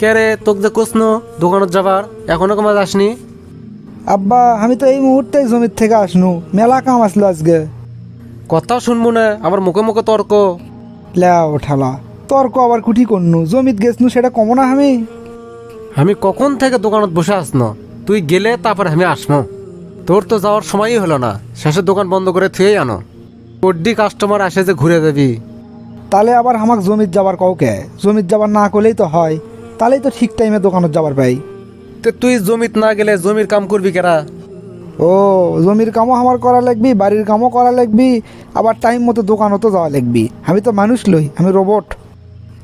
কে রে, তোকে যে কোসনো দোকানত যাবার এখনো কমা যাসনি? আব্বা আমি তো এই মুহূর্তে জমির থেকে আসনু, মেলা কাম আসলো আজকে। কথা শুনবো না, আবার মুখে মুখে তর্ক। লেও ঠালা, তর্ক আবার কুটি করনু, জমিত গেছনু সেটা কমো না আমি। আমি কখন থেকে দোকানত বসে আসনো, তুই গেলে তারপর আমি আসবো। তোর তো যাওয়ার সময়ই হলো না, শেষে দোকান বন্ধ করে থুয়েই আনো। পড্ডি কাস্টমার আসে যে ঘুরে যাবি। তাহলে আবার আমাক জমিত যাবার কাউকে, জমিত যাবার না করলেই তো হয়, তাহলেই তো ঠিক টাইমে দোকানত যাবার পাই। তো তুই জমিত না গেলে জমির কাম করবি কেরা? ও, জমির কামও আমার করা লাগবি, বাড়ির কামও করা লাগবি, আবার টাইম মতো দোকানও তো যাওয়া লাগবি। আমি তো মানুষ লই, আমি রোবট।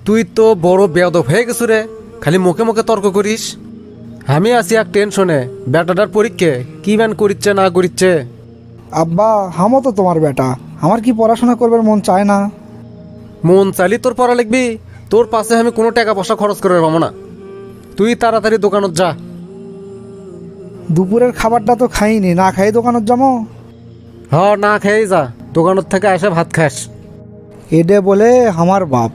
তুই তো বড় বেয়াদব হয়ে গেছু রে, খালি মুখে মুখে তর্ক করিস। আমি আছি এক টেনশনে, বেটাটার পরীক্ষা কি ব্যান করিচ্ছে না করিচ্ছে। আব্বা হামও তো তোমার বেটা, আমার কি পড়াশোনা করবার মন চায় না? মন চাইলি তোর পড়া লিখবি, তোর পাশে আমি কোনো টাকা পয়সা খরচ করে পাবো না। তুই তাড়াতাড়ি দোকানত যা। দুপুরের খাবারটা তো খাইনি, না খাই দোকানত যাবো? হ, না খেয়েই যা, দোকানত থেকে এসে ভাত খাস। এডে বলে আমার বাপ।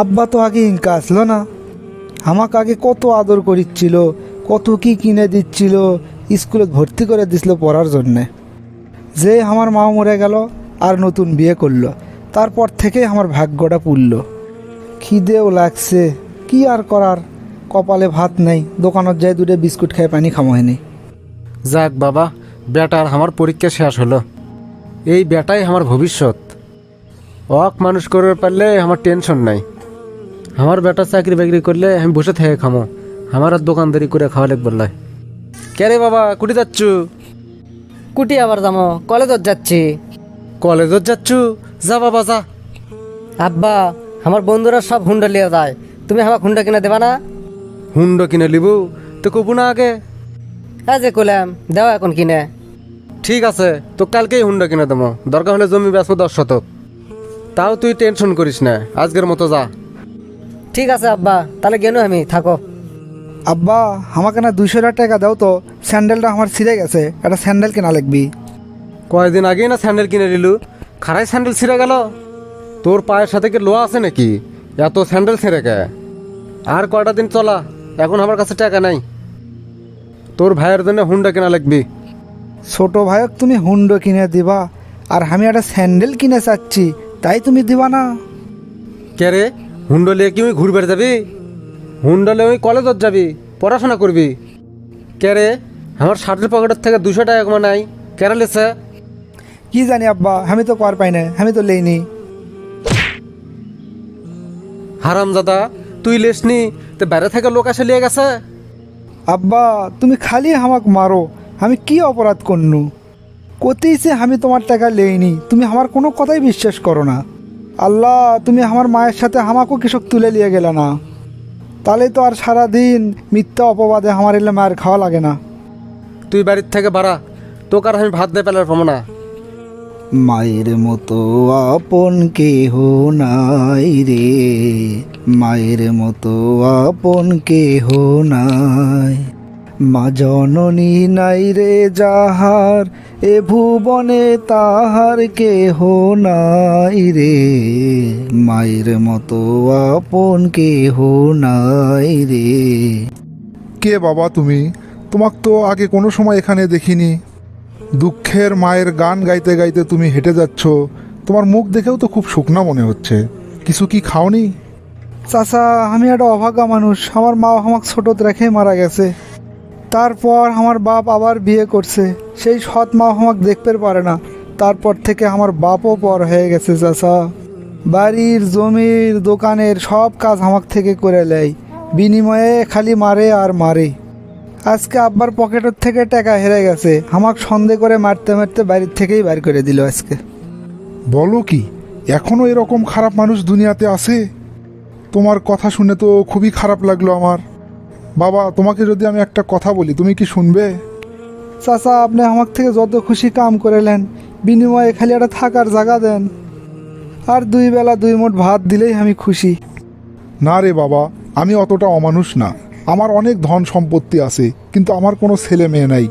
আব্বা তো আগে ইনকা আসলো না, আমাকে আগে কত আদর করিচ্ছিল, কত কি কিনে দিচ্ছিল, স্কুলে ভর্তি করে দিছিল পড়ার জন্যে। যে আমার মা মরে গেল আর নতুন বিয়ে করলো, তারপর থেকে আমার ভাগ্যটা পুড়ল। খিদেও লাগছে, কি আর করার, কপালে ভাত নেই, দোকানত যাই দুটো বিস্কুট খাই পানি খামো হয়নি। যাক বাবা, বেটার আমার পরীক্ষা শেষ হলো। এই বেটাই আমার ভবিষ্যৎ। অক মানুষ করতে পারলে আমার টেনশন নাই। আমার বেটা চাকরি বাকরি করলে আমি বসে থেকে খামো, আমার আর দোকানদারি করে খাওয়া লাগবে না। কে রে বাবা, কুটি যাচ্ছু? কুটি আবার যাবো, কলেজত যাচ্ছি। কলেজত যাচ্ছু? যা বাবা যা। আব্বা আমার বন্ধুরা সব হুন্ডা লিয়ে যায়, তুমি আমাকে হুন্ডা কিনে দেবা না? হুন্ড কিনে লিবু তো কবু না আগে? হ্যাঁ যে কইলাম, দেও এখন কিনে। ঠিক আছে, তো কালকেই হুন্ডা কিনে দেবো, দরকার হলে জমি বেচবো 10 শতক। তাও তুই টেনশন করিস না, আজকের মতো যা। ঠিক আছে আব্বা, তাহলে গেনু আমি, থাকো। আব্বা আমাকে না 200 টাকা দাও তো, স্যান্ডেলটা আমার ছিঁড়ে গেছে, একটা স্যান্ডেল কেনা লাগবি। কয়েকদিন আগেই না স্যান্ডেল কিনে নিলু, খারাই স্যান্ডেল ছিঁড়ে গেল। তোর পায়ের সাথে কি লোহা আছে নাকি, এত স্যান্ডেল ছিঁড়ে গে? আর কয়টা দিন চলা, এখন আমার কাছে টাকা নাই। তোর ভাইয়ের জন্য হুন্ডা কেনা লাগবি। ছোট ভাইক তুমি হুন্ডো কিনে দিবা, আর আমি একটা স্যান্ডেল কিনে চাচ্ছি, তাই তুমি দিবা না? কে রে, হুন্ডা লিয়ে কি ওই ঘুরবে যাবি? হুন্ডা লিয়ে ওই কলেজত যাবি, পড়াশোনা করবি? কে রে, আমার শার্টের পকেটের থেকে 200 টাকা কমা নাই, কেরা লেছে? কি জানি আব্বা, আমি তো কর পাই না, আমি তো লেইনি। হারামজাদা, তুই লেসনি তো বাইরে থেকে লোক এসে লিয়ে গেছে। আব্বা তুমি খালি আমাক মারো, আমি কি অপরাধ করনু? কতেইছে আমি তোমার টাকা লেইনি, তুমি আমার কোনো কথাই বিশ্বাস করো না। আল্লাহ, তুমি আমার মায়ের সাথে আমাকেও কৃষক তুলে নিয়ে গেলে না, তাহলে তো আর সারাদিন মিথ্যা অপবাদে আমার এলে মায়ের খাওয়া লাগে না। তুই বাড়ির থেকে বাড়া, তোকে আর আমি ভাত দিয়ে পেলার পাবো না। মায়ের মতো আপন কেহ নাই রে, মায়ের মতো আপন কেহ নাই, মা জননী নাই রে যাহার, এ ভুবনে তাহার কেহ নাই রে, মায়ের মতো আপন কেহ নাই রে। কে বাবা তুমি? তোমাক তো আগে কোনো সময় এখানে দেখিনি। দুঃখের মায়ের গান গাইতে গাইতে তুমি হেঁটে যাচ্ছ, তোমার মুখ দেখেও তো খুব শুকনা মনে হচ্ছে। কিছু কি খাওনি? চাচা আমি একটা অভাগা মানুষ, আমার মা আমাকে ছোটোত রেখে মারা গেছে। তারপর আমার বাপ আবার বিয়ে করছে, সেই সৎ মা আমাকে দেখতে পারে না, তারপর থেকে আমার বাপও পর হয়ে গেছে। চাচা বাড়ির জমির দোকানের সব কাজ আমাকে থেকে করে নেয়, বিনিময়ে খালি মারে আর মারে। আজকে আব্বার পকেটের থেকে টাকা হেরে গেছে, আমাকে সন্দেহ করে মারতে মারতে বাড়ির থেকেই বাইর করে দিল আজকে। বলো কি, এখনও এরকম খারাপ মানুষ দুনিয়াতে আছে? তোমার কথা শুনে তো খুবই খারাপ লাগলো আমার। বাবা, তোমাকে যদি আমি একটা কথা বলি, তুমি কি শুনবে? চাচা আপনি আমার থেকে যত খুশি কাম করেলেন, বিনিময়ে খালি একটা থাকার জায়গা দেন, আর 2 বেলা 2 মুঠ ভাত দিলেই আমি খুশি। না রে বাবা, আমি অতটা অমানুষ না। আমার অনেক ধন সম্পত্তি আছে, কিন্তু আমার কোনো ছেলে মেয়ে নাই।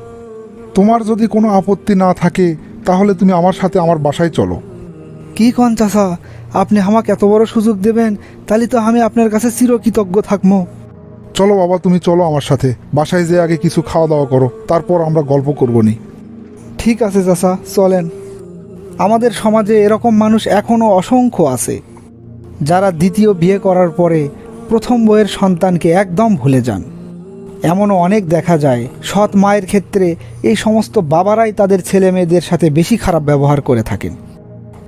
তোমার যদি কোনো আপত্তি না থাকে তাহলে তুমি আমার সাথে আমার বাসায় চলো। কি কন চাচা, আপনি আমাকে এত বড় সুযোগ দেবেন, তাহলে তো আমি আপনার কাছে চিরকৃতজ্ঞ থাকবো। চলো বাবা, তুমি চলো আমার সাথে। বাসায় যেয়ে আগে কিছু খাওয়া দাওয়া করো, তারপর আমরা গল্প করবো নি। ঠিক আছে চাচা, চলেন। আমাদের সমাজে এরকম মানুষ এখনও অসংখ্য আছে, যারা দ্বিতীয় বিয়ে করার পরে প্রথম বউয়ের সন্তানকে একদম ভুলে যান। এমনও অনেক দেখা যায় সৎ মায়ের ক্ষেত্রে এই সমস্ত বাবারাই তাদের ছেলে মেয়েদের সাথে বেশি খারাপ ব্যবহার করে থাকেন।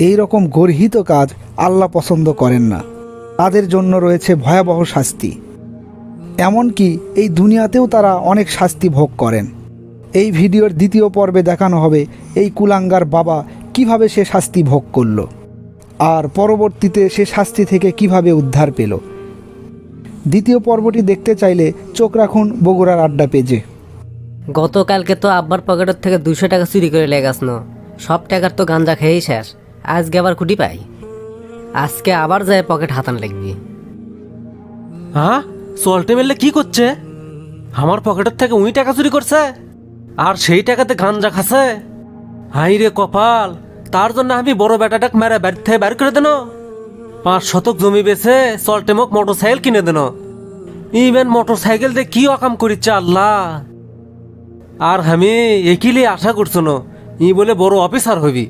এই রকম গর্হিত কাজ আল্লাহ পছন্দ করেন না। তাদের জন্য রয়েছে ভয়াবহ শাস্তি। এমনকি এই দুনিয়াতেও তারা অনেক শাস্তি ভোগ করেন। এই ভিডিওর দ্বিতীয় পর্বে দেখানো হবে এই কুলাঙ্গার বাবা কিভাবে সে শাস্তি ভোগ করল, আর পরবর্তীতে সে শাস্তি থেকে কিভাবে উদ্ধার পেল। দ্বিতীয় পর্বটি দেখতে চাইলে চোখ রাখুন বগুড়ার আড্ডা পেজে। গতকালকে তো আব্বার পকেটের থেকে 200 টাকা চুরি করে লেগাসন। সব টাকার তো গাঞ্জা খেয়েই শেষ। আজকে আবার কুটি পাই। আজকে আবার যায় পকেট হাতান লাগবি। হ্যাঁ, সল্টে মেললে কি করছে? আমার পকেটের থেকে উই টাকা চুরি করছে, আর সেই টাকাতে গাঞ্জা খাচ্ছে। হাই রে কপাল, তার জন্য আমি বড় বেটাটাকে মেরে বাড়ি থেকে বের করে দেন। 5 শতক জমি বেছে সল্টে মোক মোটর সাইকেল কিনে দেন। ইভেন মোটর সাইকেল দিয়ে কি অকাম করিচ্ছে আল্লাহ। আর আমি একিলি আশা করছো না ই বলে বড় অফিসার হবি।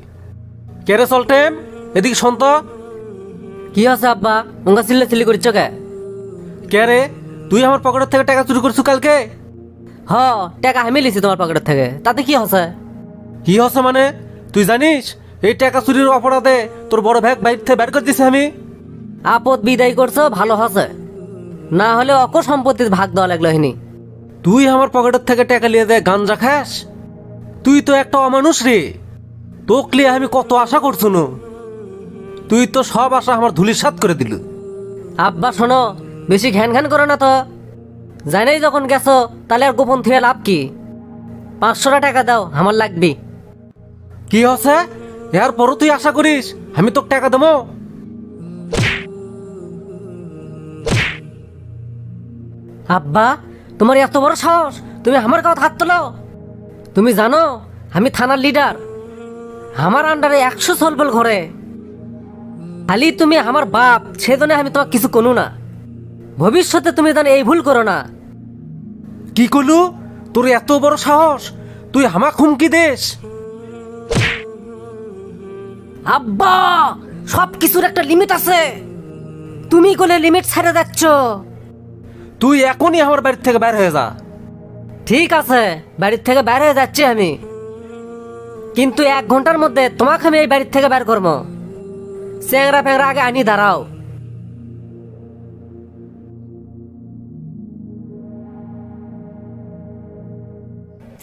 কেরে সল্টেম, এদিকে শুন তো। কি আছে আব্বা, ওঙ্গা চিল্লা চিল্লি করছ কে? কে রে, তুই আমার পকেটের থেকে টাকা চুরি করছু কালকে? হ, টাকা আমি লিছি তোমার পকেটের থেকে, তাতে কি হচ্ছে? কি হচ্ছে মানে? তুই জানিস এই টাকা চুরির অপরাধে তোর বড় ভাই বাইর থেকে বের করে দিছে আমি। আপদ বিদায় করছো, ভালো হচ্ছে। না হলে অক সম্পত্তির ভাগ দেওয়া লাগলো হিনি। তুই আমার পকেটের থেকে টাকা লিয়ে দে গাঞ্জা খাস? তুই তো একটা অমানুষ রে। তোক লিয়ে আমি কত আশা করছো না, তুই তো সব আশা আমার ধুলিসাৎ করে দিল। আব্বা শোনো, বেশি ঘ্যান ঘ্যান করো না তো। জানাই যখন গেছো তাহলে আর গোপন থেকে লাভ কি? 500 টাকা দাও, আমার লাগবি। কি হচ্ছে? এরপরও তুই আশা করিস আমি তোকে টাকা দেবো? আব্বা, তোমার এত বড় সাহস, তুমি আমার কথা হাত তোলো? তুমি জানো আমি থানার লিডার, আমার আন্ডারে 100 সলবল ঘরে। খালি তুমি আমার বাপ, সেজন্য আমি তোমাকে কিছু কোনো না। ভবিষ্যতে তুমি জানো এই ভুল করো না। কি করলু? তোর এত বড় সাহস, তুই হামাক হুমকি দেশ? আব্বা, সব কিছুর একটা লিমিট আছে। তুমি কোলে লিমিট ছেড়ে যাচ্ছ। তুই এখনই আমার বাড়ি থেকে বের হয়ে যা। ঠিক আছে, বাড়ির থেকে বের হয়ে যাচ্ছি আমি, কিন্তু 1 ঘন্টার মধ্যে তোমাকে আমি এই বাড়ির থেকে বের করবো। চ্যাংরা ফ্যাংরা আগে আনি দাঁড়াও।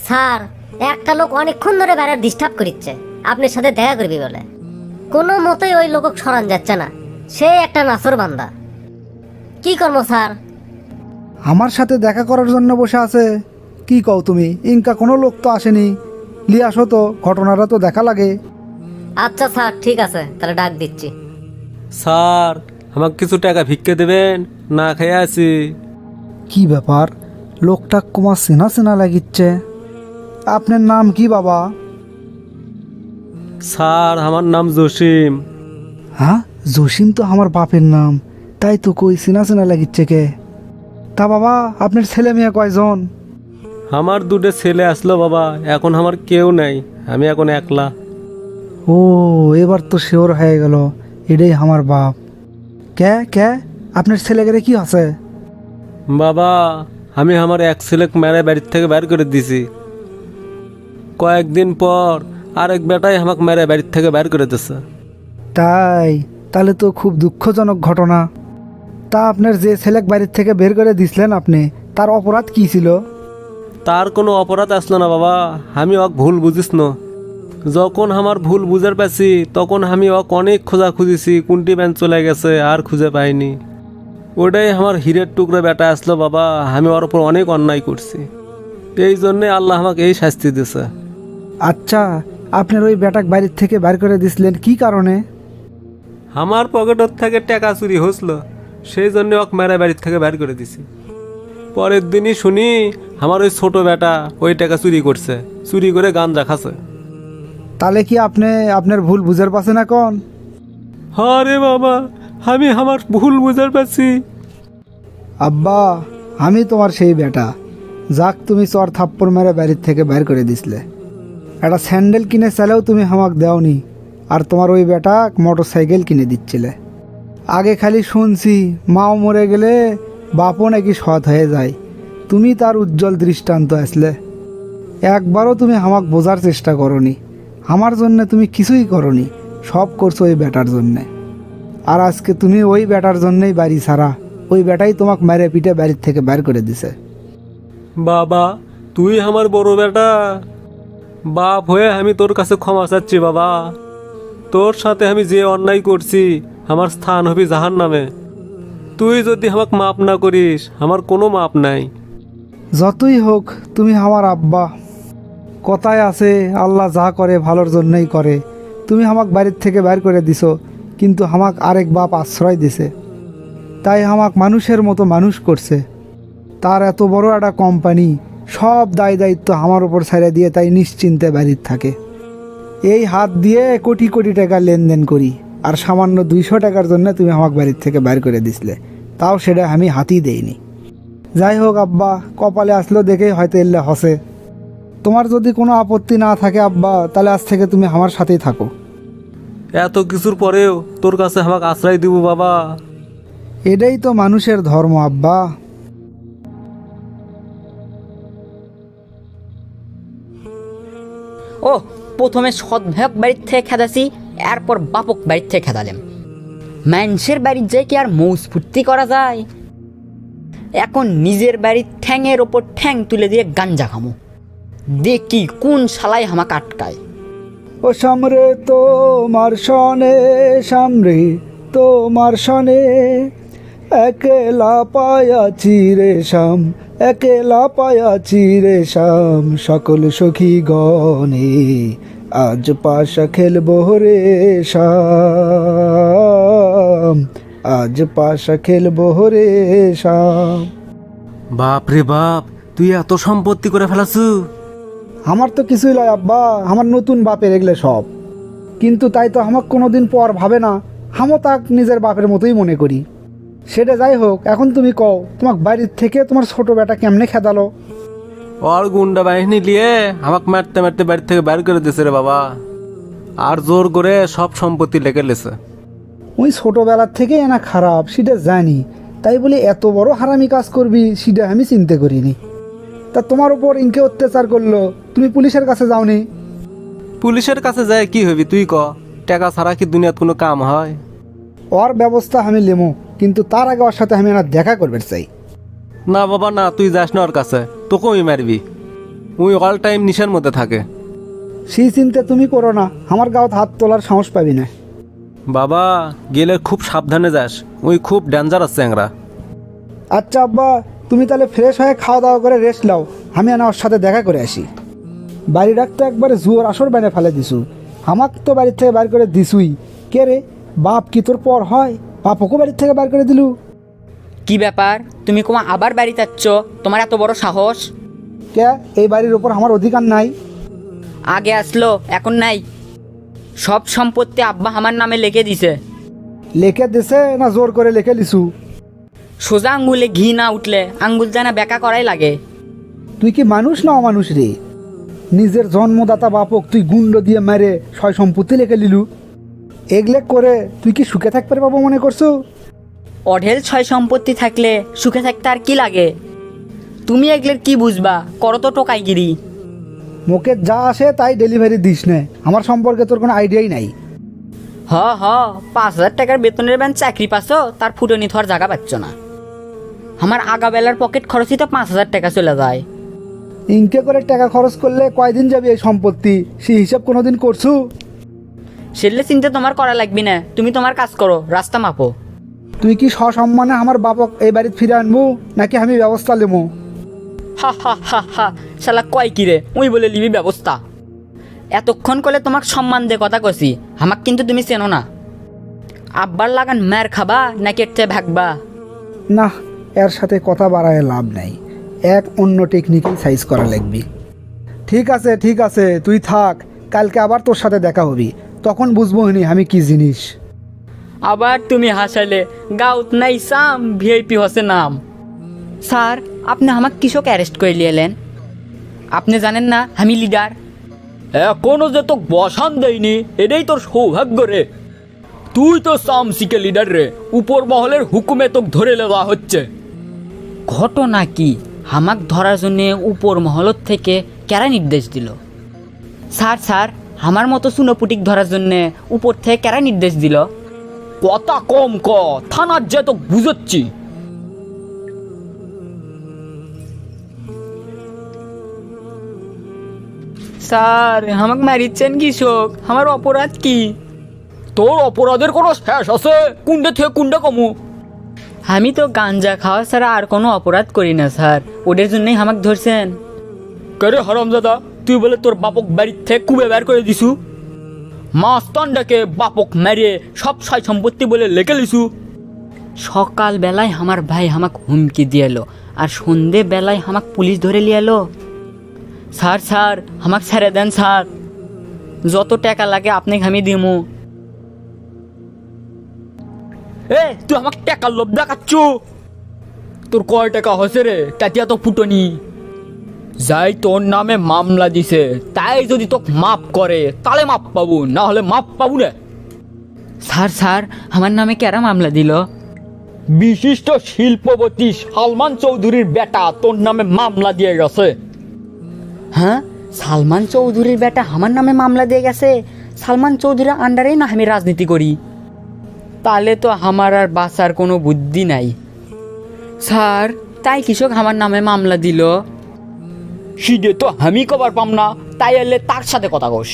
স্যার, একটা লোক অনেকক্ষণ ধরে বাইরে ডিস্টার্ব করছে আপনার সাথে দেখা করবি বলে। কোনো মতেই ওই লোক সরান যাচ্ছে না। সে একটা নাসর বান্দা। কি করবো স্যার? আমার সাথে দেখা করার জন্য বসে আছে? কি কও তুমি? ইনকা কোনো লোক তো আসেনি। লিয়ে আসো তো, ঘটনাটা তো দেখা লাগে। আচ্ছা স্যার, ঠিক আছে, তাহলে ডাক দিচ্ছি। স্যার, আমাকে কিছু টাকা ভিক্ষে দেবেন, না খেয়ে আছি। কি ব্যাপার, লোকটা কুমার চেনা চেনা লাগিচ্ছে। আপনার নাম কি বাবা? স্যার, আমার নাম জসিম। হ্যাঁ, জসিম তো আমার বাপের নাম। তাই তো, কই চেনা চেনা লাগিচ্ছে কে? তা বাবা, আপনার ছেলে মেয়ে কয়জন? আমার 2টো ছেলে আসলো বাবা, এখন আমার কেউ নাই, আমি এখন একলা। ও, এবার তো শিওর হয়ে গেল, এটাই আমার বাপ। কে কে আপনার ছেলেকে কি আছে? বাবা, আমি আমার এক ছেলেকে মেরে বাড়ির থেকে বের করে দিছি। কয়েকদিন পর আরেক বেটাই আমাকে মেরে বাড়ির থেকে বের করে দিছে। তাই? তাহলে তো খুব দুঃখজনক ঘটনা। তা আপনার যে ছেলেক বাড়ির থেকে বের করে দিছিলেন আপনি, তার অপরাধ কি ছিল? তার কোনো অপরাধ আসলো না বাবা, আমি ওকে ভুল বুঝিস না। যখন আমার ভুল বুঝার পাচ্ছি তখন আমি ওকে অনেক খোঁজা খুঁজেছি, কোনটি ব্যান চলে গেছে আর খুঁজে পাইনি। ওটাই আমার হীরের টুকরো বেটা আসলো বাবা, আমি ওর উপর অনেক অন্যায় করছি, এই জন্যে আল্লাহ আমাকে এই শাস্তি দিছে। আচ্ছা, আপনার ওই বেটাক বাড়ির থেকে বের করে দিছিলেন কি কারণে? আমার পকেটের থেকে টাকা চুরি হয়েছিল, সেই জন্য ওকে মেরে বাড়ির থেকে বের করে দিছি। পরের দিনই শুনি আমার ওই ছোট বেটা ওই টাকা চুরি করছে, চুরি করে গাঞ্জা খাচ্ছে। তাহলে কি আপনি আপনার ভুল বুঝার পাচ্ছেন এখন? হ্যাঁ রে বাবা, আমি আমার ভুল বুঝার পারছি। আব্বা, আমি তোমার সেই বেটা যাক তুমি চর থাপ্পড় মেরে বাড়ির থেকে বাইর করে দিছিলে। একটা স্যান্ডেল কিনে চালেও তুমি আমাকে দেওনি, আর তোমার ওই বেটা মোটর সাইকেল কিনে দিচ্ছিলে। আগে খালি শুনছি মাও মরে গেলে বাপও নাকি সৎ হয়ে যায়, তুমি তার উজ্জ্বল দৃষ্টান্ত আসলে। একবারও তুমি আমাকে বোঝার চেষ্টা করনি, আমার জন্যে তুমি কিছুই করনি, সব করছো ওই বেটার জন্যে। আর আজকে তুমি ওই বেটার জন্যেই বাড়ি ছাড়া, ওই বেটাই তোমাকে মেরে পিটে বাড়ির থেকে বের করে দিছে। বাবা, তুই আমার বড় বেটা, বাপ হয়ে আমি তোর কাছে ক্ষমা চাচ্ছি বাবা। তোর সাথে আমি যে অন্যায় করছি আমার স্থান হবি জাহান্নামে। তুই যদি আমাকে মাপ না করিস আমার কোনো মাপ নাই। যতই হোক তুমি আমার আব্বা। কথায় আছে আল্লাহ যা করে ভালোর জন্যই করে। তুমি আমাকে বাড়ির থেকে বের করে দিছো, কিন্তু আমাকে আরেক বাপ আশ্রয় দিছে, তাই আমাকে মানুষের মতো মানুষ করছে। তার এত বড় একটা কোম্পানি, সব দায় দায়িত্ব আমার ওপর ছেড়ে দিয়ে তাই নিশ্চিন্তে বাড়ির থাকে। এই হাত দিয়ে কোটি কোটি টাকা লেনদেন করি, আর সামান্য 200 টাকার জন্য তুমি আমাকে বাড়ির থেকে বের করে দিছিলে, তাও সেটা আমি হাতই দেইনি। যাই হোক আব্বা, কপালে আসলো দেখেই হয়তো এলে হসে। তোমার যদি কোনো আপত্তি না থাকে আব্বা, তাহলে আজ থেকে তুমি আমার সাথেই থাকো। এত কিছুর পরেও তোর কাছে আমাকে আশ্রয় দিব বাবা। এটাই তো মানুষের ধর্ম আব্বা। ও প্রথমে সৎ ভাইক বাড়ির থেকে খেদাছি, এরপর বাপক বাড়ির থেকে খেদালাম। মানুষের বাড়ির যে কি আর মৌজ ফুর্তি করা যায়? এখন নিজের বাড়ির ঠ্যাংয়ের ওপর ঠ্যাং তুলে দিয়ে গাঞ্জা খামো, দেখি কোন শালাই আমাকে আটকায়। ও সামরে তোমার সনে, সামরে তোমার সনে, একেলা পায়াছি রে শাম, একেলা পায়াছি রে শাম, সকল সখী গণে আজ পাশা খেলবো রে শাম, আজ পাশা খেলবো রে শাম। বাপ রে বাপ, তুই এত সম্পত্তি করে ফেলাছু? আমার তো কিছুই লয় আব্বা, আমার নতুন বাপের এগুলো সব। কিন্তু তাই তো আমাকে কোনোদিন পর ভাবে না, আমিও তাক নিজের বাপের মতোই মনে করি। সেটা যাই হোক, এখন তুমি কও তোমাকে বাড়ির থেকে তোমার ছোট বেটা কেমনে খেদালো? ওর গুন্ডা বাহিনী নিয়ে আমাকে মারতে মারতে বাড়ি থেকে বের করে দিয়েছে রে বাবা, আর জোর করে সব সম্পত্তি লেগে লেছে। ওই ছোটোবেলার থেকে এনা খারাপ সেটা জানি, তাই বলে এত বড় হারামি কাজ করবি সেটা আমি চিন্তা করিনি। তা তোমার উপর ইনকে অত্যাচার করলো, তুমি পুলিশের কাছে যাওনি? পুলিশের কাছে যায় কি হবি তুই ক? টাকা ছাড়া কি দুনিয়াত কোনো কাম হয়? ওর ব্যবস্থা আমি লেমো, কিন্তু তার আগে ওর সাথে আমি এনা দেখা করবে চাই। না বাবা না, তুই যাস না ওর কাছে, তোকেও মারবি। উই অল টাইম নিশার মধ্যে থাকে। সেই চিন্তা তুমি করো না, আমার গাঁত হাত তোলার সাহস পাবি না। বাবা গেলে খুব সাবধানে যাস, উই খুব ডেঞ্জারাস চ্যাংরা। আচ্ছা আব্বা, তুমি তাহলে ফ্রেশ হয়ে খাওয়া দাওয়া করে রেস্ট নাও, আমি না ওর সাথে দেখা করে আসি। বাড়ি ডাকতে একবারে জুয়োর আসর বেনে ফেলে দিছু, আমাকে তো বাড়ির থেকে বার করে দিছুই। কে রে বাপ কি তোর পর হয়? বাপকে বাড়ির থেকে বার করে দিলু? কি ব্যাপার, তুমি কোমা আবার বাড়ি যাচ্ছ? তোমার এত বড় সাহস? কে এই বাড়ির ওপর আমার অধিকার নাই? আগে আসলো এখন নাই। সব সম্পত্তি আব্বা আমার নামে লিখে দিছে। লেখে দিছে না জোর করে লেখে লিছু? সোজা আঙ্গুলে ঘি না উঠলে আঙ্গুল জানা বেকা করাই লাগে। তুই কি মানুষ না অমানুষ রে? নিজের জন্মদাতা বাপক তুই গুন্ড দিয়ে মেরে সয় সম্পত্তি লেখে লিলু। এগলে করে তুই কি সুখে থাকতে পারবো মনে করছো? অঢেল ছয় সম্পত্তি থাকলে সুখে থাকতে আর কি লাগে? তুমি এগুলোর কি বুঝবা, করো তো টোকাইগিরি। মুখে যা আসে তাই ডেলিভারি দিস নে, আমার সম্পর্কে তোর কোনো আইডিয়াই নাই। হ 5,000 টাকার বেতনের ব্যান চাকরি পাচ্ছ, তার ফুটনি থর জায়গা পাচ্ছ না। আমার আগাবেলার পকেট খরচই তো 5,000 টাকা চলে যায়। ইনকে করে টাকা খরচ করলে কয়দিন যাবে এই সম্পত্তি, সেই হিসাব কোনোদিন করছু? সেলে চিন্তা তোমার করা লাগবি না, তুমি তোমার কাজ করো, রাস্তা মাপো। তুই কি সসম্মানে আমার বাপক এই বাড়িতে ফিরে আনবো, নাকি আমি ব্যবস্থা নেবো? হা হা হা হা, শালা কয় কিরে উই বলে লিবি ব্যবস্থা? এতক্ষণ করলে তোমাকে সম্মান দিয়ে কথা কছি, আমাক কিন্তু তুমি চেনো না। আব্বার লাগান মার খাবা নাকি এর চেয়ে ভাগবা? না, এর সাথে কথা বাড়ায় লাভ নাই, এক অন্য টেকনিক্যাল সাইজ করা লাগবে। ঠিক আছে ঠিক আছে, তুই থাক, কালকে আবার তোর সাথে দেখা হবি, তখন বুঝবো নি আমি কি জিনিস। আবার তুমি হাসালে, গাউত নাই সাম ভিআইপি হসে নাম। স্যার আপনি আমাকে কৃষক অ্যারেস্ট করে নিয়েলেন? আপনি জানেন না আমি লিডার? এখনো যে তোকে বসান দেয়নি, এটাই তোর সৌভাগ্য রে। তুই তো সামসিকে লিডার রে, উপর মহলের হুকুমে তোকে ধরে নেওয়া হচ্ছে। ঘটনা কি? হামাক ধরার জন্য উপর মহলত থেকে কেরা নির্দেশ দিল? স্যার আমার মতো সুনোপুটিক ধরার জন্য উপর থেকে কেরা নির্দেশ দিল? কথা কম ক, থানার যে তোকে বুঝাচ্ছি। স্যার আমাকে মারিচ্ছেন কৃষক, আমার অপরাধ কি? তোর অপরাধের কোনো শেষ আছে? কুন্ডে থেকে কুন্ডে কমু। আমি তো গাঞ্জা খাওয়া ছাড়া আর কোনো অপরাধ করি না স্যার, ওদের জন্যই আমাকে ধরছেন। করে হারামজাদা, তুই বলে তোর বাপক বাড়ির থেকে কুবে বের করে দিছু, মাস্তানটাকে বাপক মেরে সব সাই সম্পত্তি বলে লেখে লিছু। সকাল বেলায় আমার ভাই আমাকে হুমকি দিয়ে এলো, আর সন্ধে বেলায় আমাকে পুলিশ ধরে নিয়ে এলো। স্যার আমাকে ছেড়ে দেন স্যার, যত টাকা লাগে আপনাকে আমি দিমু। এ তুই আমাকে টাকার লোভ দেখাচ্ছ? তোর কয় টাকা হয়েছে রে? তাতিয়া তো ফুটনি যাই তোর নামে মামলা দিছে, তাই যদি তোকে মাপ করে তাহলে মাপ পাবো, না হলে মাপ পাবো না। স্যার আমার নামে কেরা মামলা দিল? বিশিষ্ট শিল্পপতি সালমান চৌধুরীর বেটা তোর নামে মামলা দিয়ে গেছে। হ্যাঁ, সালমান চৌধুরীর বেটা আমার নামে মামলা দিয়ে গেছে? সালমান চৌধুরীর আন্ডারেই না আমি রাজনীতি করি? তাহলে তো আমার আর বাঁচার কোনো বুদ্ধি নাই। স্যার তাই কৃষক আমার নামে মামলা দিল? সিদে তো আমি কবার পাম না, তাই এলে তার সাথে কথা কস।